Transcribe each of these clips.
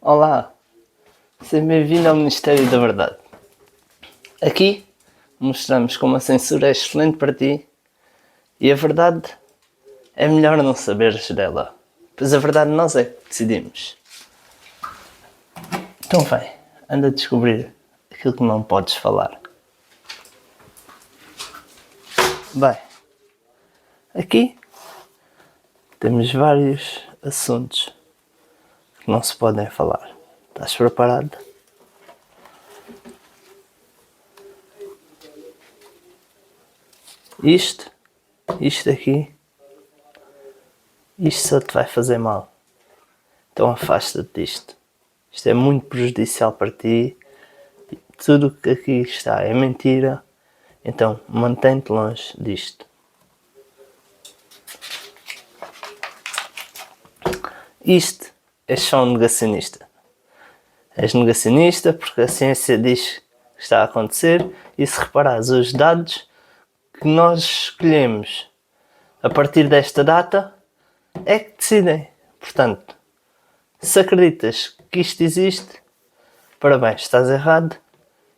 Olá, seja bem-vindo ao Ministério da Verdade. Aqui mostramos como a censura é excelente para ti e a verdade é melhor não saberes dela, pois a verdade nós é que decidimos. Então vai, anda a descobrir aquilo que não podes falar. Bem, aqui temos vários assuntos que não se podem falar. Estás preparado? Isto aqui, isto só te vai fazer mal. Então afasta-te disto. Isto é muito prejudicial para ti. Tudo o que aqui está é mentira. Então mantém-te longe disto. Isto é só um negacionista. És negacionista porque a ciência diz que está a acontecer e se reparares os dados que nós escolhemos a partir desta data é que decidem. Portanto, se acreditas que isto existe, parabéns, estás errado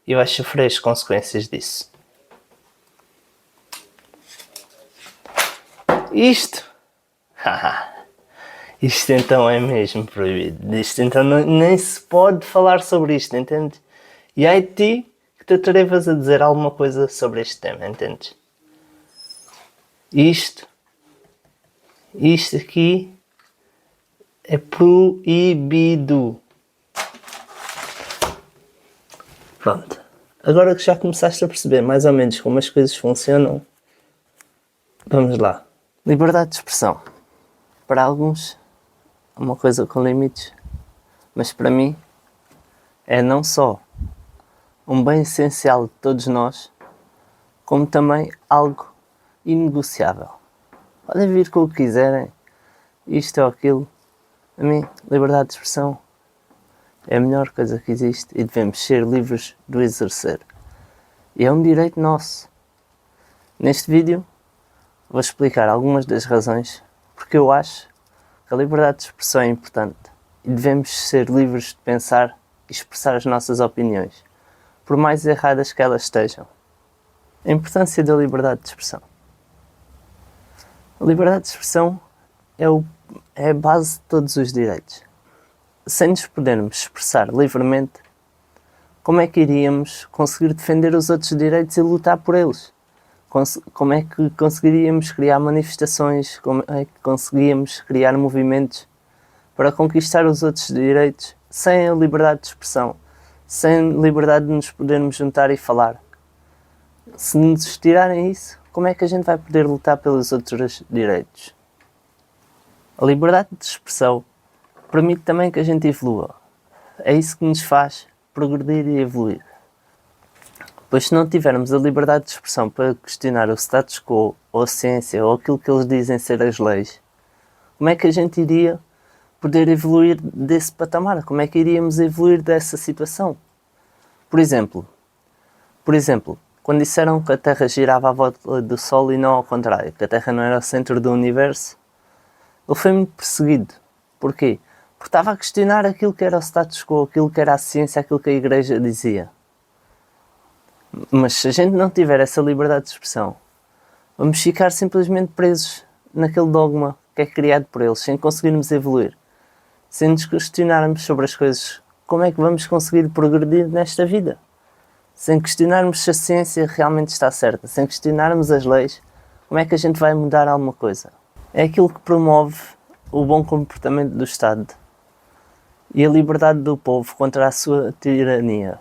e vais sofrer as consequências disso. Isto então é mesmo proibido. Isto então nem se pode falar sobre isto, entendes? E é de ti que te atrevas a dizer alguma coisa sobre este tema, entendes? Isto aqui é proibido. Pronto. Agora que já começaste a perceber mais ou menos como as coisas funcionam, vamos lá. Liberdade de expressão. Para alguns é uma coisa com limites, mas para mim é não só um bem essencial de todos nós, como também algo inegociável. Podem vir com o que quiserem, isto ou aquilo. A mim, liberdade de expressão é a melhor coisa que existe e devemos ser livres de o exercer. E é um direito nosso. Neste vídeo vou explicar algumas das razões porque eu acho que a liberdade de expressão é importante e devemos ser livres de pensar e expressar as nossas opiniões, por mais erradas que elas estejam. A importância da liberdade de expressão. A liberdade de expressão é a base de todos os direitos. Sem nos podermos expressar livremente, como é que iríamos conseguir defender os outros direitos e lutar por eles? Como é que conseguiríamos criar manifestações? Como é que conseguiríamos criar movimentos para conquistar os outros direitos sem a liberdade de expressão, sem liberdade de nos podermos juntar e falar? Se nos tirarem isso, como é que a gente vai poder lutar pelos outros direitos? A liberdade de expressão permite também que a gente evolua. É isso que nos faz progredir e evoluir. Pois se não tivermos a liberdade de expressão para questionar o status quo, ou a ciência, ou aquilo que eles dizem ser as leis, como é que a gente iria poder evoluir desse patamar? Como é que iríamos evoluir dessa situação? Por exemplo, quando disseram que a Terra girava à volta do Sol e não ao contrário, que a Terra não era o centro do universo, ele foi muito perseguido. Porquê? Porque estava a questionar aquilo que era o status quo, aquilo que era a ciência, aquilo que a Igreja dizia. Mas se a gente não tiver essa liberdade de expressão, vamos ficar simplesmente presos naquele dogma que é criado por eles, sem conseguirmos evoluir. Sem nos questionarmos sobre as coisas, como é que vamos conseguir progredir nesta vida? Sem questionarmos se a ciência realmente está certa, sem questionarmos as leis, como é que a gente vai mudar alguma coisa? É aquilo que promove o bom comportamento do Estado e a liberdade do povo contra a sua tirania.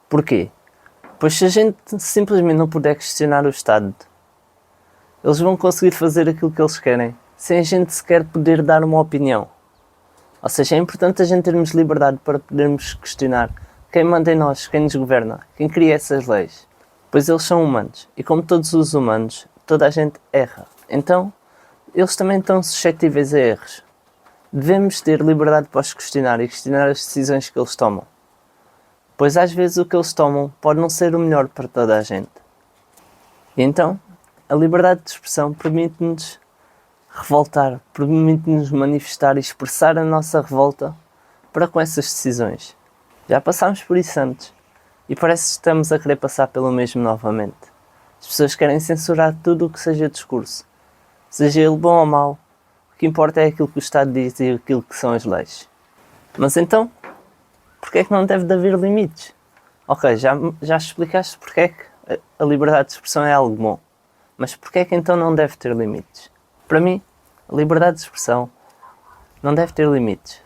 Porquê? Pois se a gente simplesmente não puder questionar o Estado, eles vão conseguir fazer aquilo que eles querem, sem a gente sequer poder dar uma opinião. Ou seja, é importante a gente termos liberdade para podermos questionar quem manda em nós, quem nos governa, quem cria essas leis. Pois eles são humanos, e como todos os humanos, toda a gente erra. Então, eles também estão suscetíveis a erros. Devemos ter liberdade para os questionar e questionar as decisões que eles tomam. Pois às vezes o que eles tomam pode não ser o melhor para toda a gente. E então, a liberdade de expressão permite-nos revoltar, permite-nos manifestar e expressar a nossa revolta para com essas decisões. Já passámos por isso antes e parece que estamos a querer passar pelo mesmo novamente. As pessoas querem censurar tudo o que seja discurso, seja ele bom ou mau. O que importa é aquilo que o Estado diz e aquilo que são as leis. Mas então, porquê é que não deve de haver limites? Ok, já explicaste porque é que a liberdade de expressão é algo bom. Mas porquê é que então não deve ter limites? Para mim, a liberdade de expressão não deve ter limites.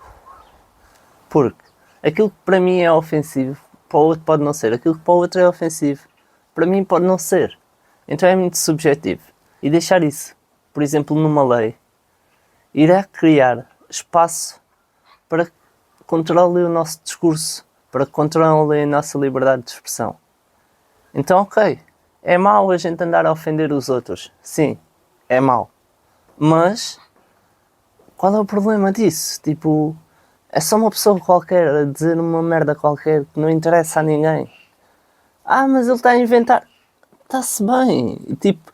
Porque aquilo que para mim é ofensivo, para o outro pode não ser. Aquilo que para o outro é ofensivo, para mim pode não ser. Então é muito subjetivo. E deixar isso, por exemplo, numa lei, irá criar espaço para que controle o nosso discurso, para que controle a nossa liberdade de expressão. Então, ok, é mau a gente andar a ofender os outros. Sim, é mau. Mas, qual é o problema disso? Tipo, é só uma pessoa qualquer a dizer uma merda qualquer que não interessa a ninguém. Ah, mas ele está a inventar. Está-se bem. Tipo,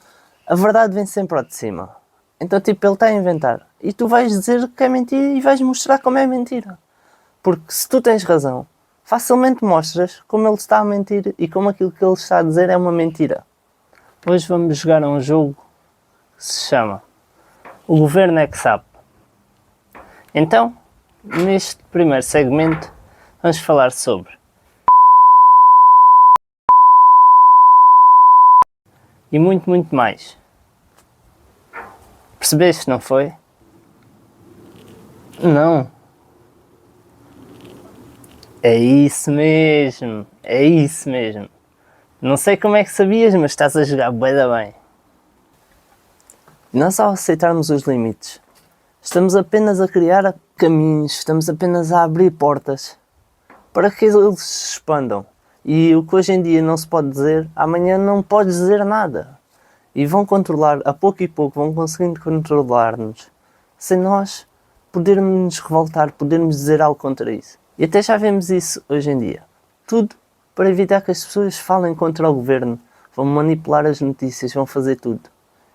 a verdade vem sempre ao de cima. Então, tipo, ele está a inventar. E tu vais dizer que é mentira e vais mostrar como é mentira. Porque se tu tens razão, facilmente mostras como ele está a mentir e como aquilo que ele está a dizer é uma mentira. Hoje vamos jogar um jogo que se chama O Governo é que Sabe. Então, neste primeiro segmento, vamos falar sobre e muito, muito mais. Percebeste, não foi? Não. É isso mesmo. É isso mesmo. Não sei como é que sabias, mas estás a jogar bué da bem. Nós, ao aceitarmos os limites, estamos apenas a criar caminhos, estamos apenas a abrir portas para que eles se expandam. E o que hoje em dia não se pode dizer, amanhã não podes dizer nada. E vão controlar, a pouco e pouco, vão conseguindo controlar-nos, sem nós podermos nos revoltar, podermos dizer algo contra isso. E até já vemos isso hoje em dia. Tudo para evitar que as pessoas falem contra o governo, vão manipular as notícias, vão fazer tudo.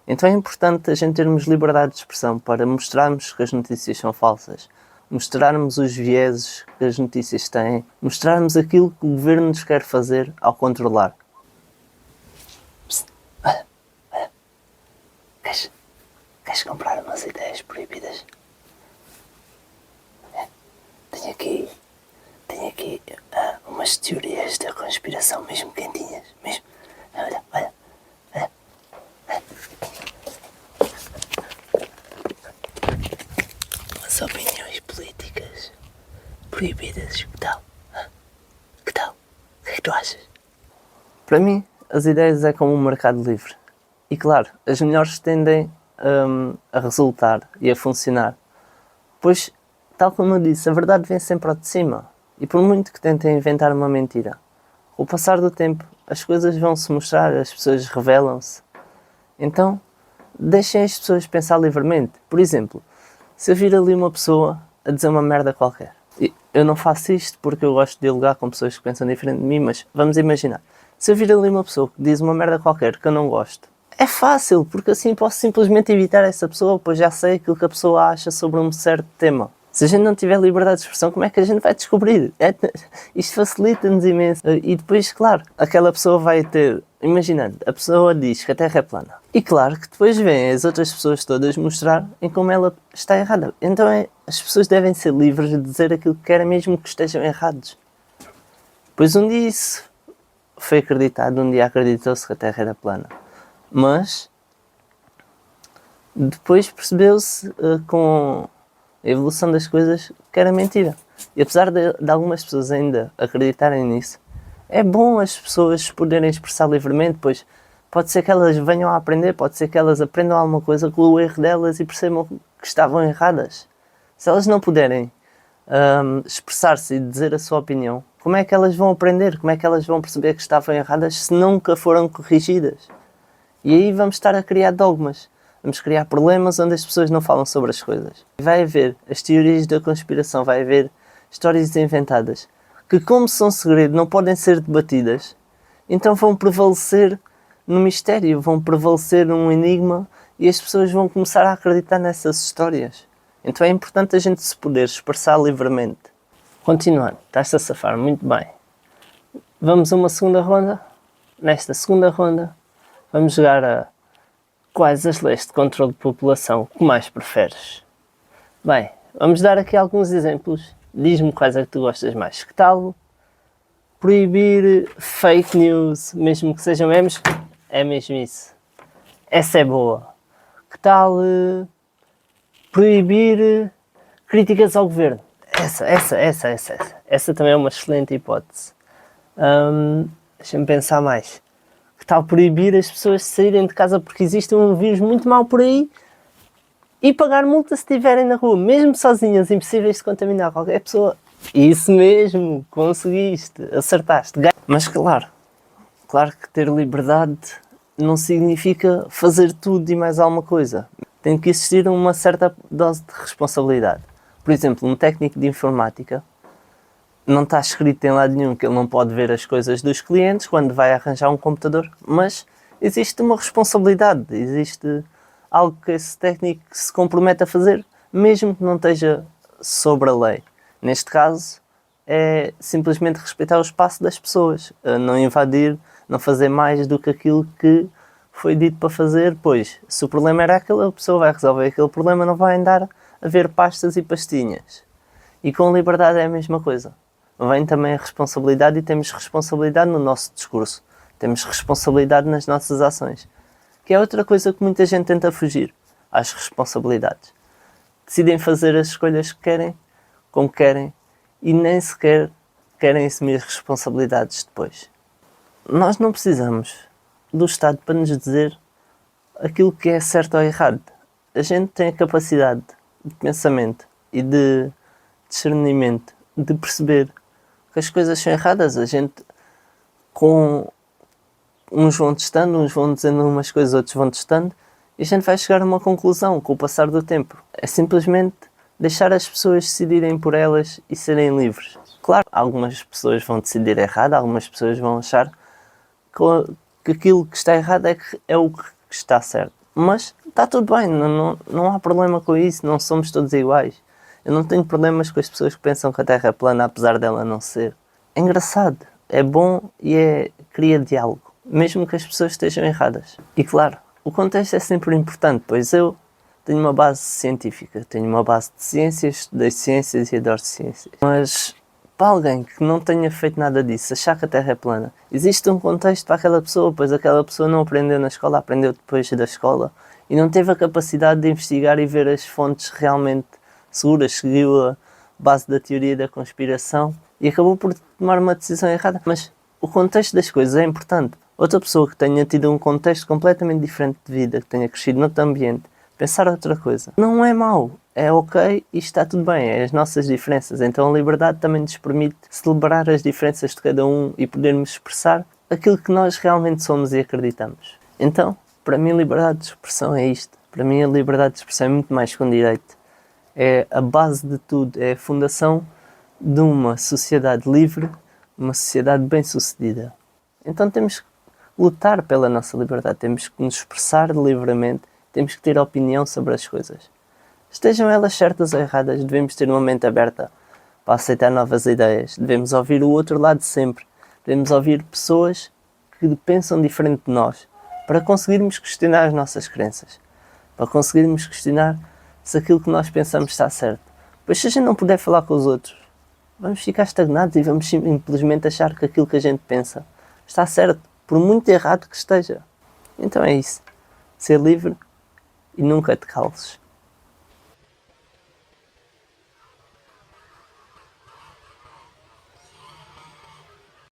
Então é importante a gente termos liberdade de expressão para mostrarmos que as notícias são falsas, mostrarmos os vieses que as notícias têm, mostrarmos aquilo que o governo nos quer fazer ao controlar. Queres comprar umas ideias proibidas? Tenho aqui umas teorias da conspiração mesmo quentinhas. Mesmo. Olha. As opiniões políticas proibidas. Que tal? Que tal? O que é que tu achas? Para mim, as ideias é como um mercado livre. E claro, as melhores tendem a resultar e a funcionar. Pois, tal como eu disse, a verdade vem sempre ao de cima. E por muito que tentem inventar uma mentira, com o passar do tempo, as coisas vão se mostrar, as pessoas revelam-se. Então, deixem as pessoas pensar livremente. Por exemplo, se eu vir ali uma pessoa a dizer uma merda qualquer, eu não faço isto porque eu gosto de dialogar com pessoas que pensam diferente de mim, mas vamos imaginar, se eu vir ali uma pessoa que diz uma merda qualquer que eu não gosto, é fácil, porque assim posso simplesmente evitar essa pessoa, pois já sei aquilo que a pessoa acha sobre um certo tema. Se a gente não tiver liberdade de expressão, como é que a gente vai descobrir? Isto facilita-nos imenso. E depois, claro, aquela pessoa vai ter... Imaginando, a pessoa diz que a Terra é plana. E claro que depois vêm as outras pessoas todas mostrar em como ela está errada. Então as pessoas devem ser livres de dizer aquilo que querem, mesmo que estejam errados. Pois um dia isso foi acreditado, um dia acreditou-se que a Terra era plana. Mas depois percebeu-se com a evolução das coisas que era mentira. E apesar de algumas pessoas ainda acreditarem nisso, é bom as pessoas poderem expressar livremente, pois pode ser que elas venham a aprender, pode ser que elas aprendam alguma coisa com o erro delas e percebam que estavam erradas. Se elas não puderem expressar-se e dizer a sua opinião, como é que elas vão aprender? Como é que elas vão perceber que estavam erradas se nunca foram corrigidas? E aí vamos estar a criar dogmas, vamos criar problemas onde as pessoas não falam sobre as coisas. Vai haver as teorias da conspiração, vai haver histórias inventadas, que como são segredo não podem ser debatidas, então vão prevalecer no mistério, vão prevalecer num enigma e as pessoas vão começar a acreditar nessas histórias. Então é importante a gente se poder expressar livremente. Continuando, estás-te a safar muito bem. Vamos a uma segunda ronda. Nesta segunda ronda, vamos jogar a quais as leis de controle de população que mais preferes. Bem, vamos dar aqui alguns exemplos. Diz-me quais é que tu gostas mais. Que tal proibir fake news, mesmo que sejam memes? É mesmo isso. Essa é boa. Que tal proibir críticas ao governo? Essa também é uma excelente hipótese. Deixa-me pensar mais. Que tal proibir as pessoas de saírem de casa porque existe um vírus muito mau por aí e pagar multa se estiverem na rua, mesmo sozinhas, impossíveis de contaminar qualquer pessoa? Isso mesmo, conseguiste, acertaste. Mas claro que ter liberdade não significa fazer tudo e mais alguma coisa. Tem que existir uma certa dose de responsabilidade. Por exemplo, um técnico de informática, não está escrito em lado nenhum que ele não pode ver as coisas dos clientes quando vai arranjar um computador, mas existe uma responsabilidade, existe algo que esse técnico se compromete a fazer, mesmo que não esteja sobre a lei. Neste caso, é simplesmente respeitar o espaço das pessoas, não invadir, não fazer mais do que aquilo que foi dito para fazer, pois se o problema era aquele, a pessoa vai resolver aquele problema, não vai andar a ver pastas e pastinhas. E com liberdade é a mesma coisa. Vem também a responsabilidade e temos responsabilidade no nosso discurso. Temos responsabilidade nas nossas ações. Que é outra coisa que muita gente tenta fugir às responsabilidades. Decidem fazer as escolhas que querem, como querem, e nem sequer querem assumir as responsabilidades depois. Nós não precisamos do Estado para nos dizer aquilo que é certo ou errado. A gente tem a capacidade de pensamento e de discernimento de perceber que as coisas são erradas. A gente, com uns vão testando, uns vão dizendo umas coisas, outros vão testando, e a gente vai chegar a uma conclusão com o passar do tempo. É simplesmente deixar as pessoas decidirem por elas e serem livres. Claro, algumas pessoas vão decidir errado, algumas pessoas vão achar que aquilo que está errado é o que está certo. Mas está tudo bem, não há problema com isso, não somos todos iguais. Eu não tenho problemas com as pessoas que pensam que a Terra é plana, apesar dela não ser. É engraçado, é bom e cria diálogo, mesmo que as pessoas estejam erradas. E claro, o contexto é sempre importante, pois eu tenho uma base científica, tenho uma base de ciências, estudei ciências e adoro ciências. Mas para alguém que não tenha feito nada disso, achar que a Terra é plana, existe um contexto para aquela pessoa, pois aquela pessoa não aprendeu na escola, aprendeu depois da escola e não teve a capacidade de investigar e ver as fontes realmente seguras, seguiu a base da teoria da conspiração e acabou por tomar uma decisão errada. Mas o contexto das coisas é importante. Outra pessoa que tenha tido um contexto completamente diferente de vida, que tenha crescido noutro ambiente, pensar outra coisa, não é mau, é ok e está tudo bem, é as nossas diferenças. Então a liberdade também nos permite celebrar as diferenças de cada um e podermos expressar aquilo que nós realmente somos e acreditamos. Então, para mim, liberdade de expressão é isto. Para mim, a liberdade de expressão é muito mais que um direito. É a base de tudo, é a fundação de uma sociedade livre, uma sociedade bem-sucedida. Então temos que lutar pela nossa liberdade, temos que nos expressar livremente, temos que ter opinião sobre as coisas. Estejam elas certas ou erradas, devemos ter uma mente aberta para aceitar novas ideias, devemos ouvir o outro lado sempre, devemos ouvir pessoas que pensam diferente de nós, para conseguirmos questionar as nossas crenças, para conseguirmos questionar se aquilo que nós pensamos está certo. Pois se a gente não puder falar com os outros, vamos ficar estagnados e vamos simplesmente achar que aquilo que a gente pensa está certo, por muito errado que esteja. Então é isso. Ser livre e nunca te cales.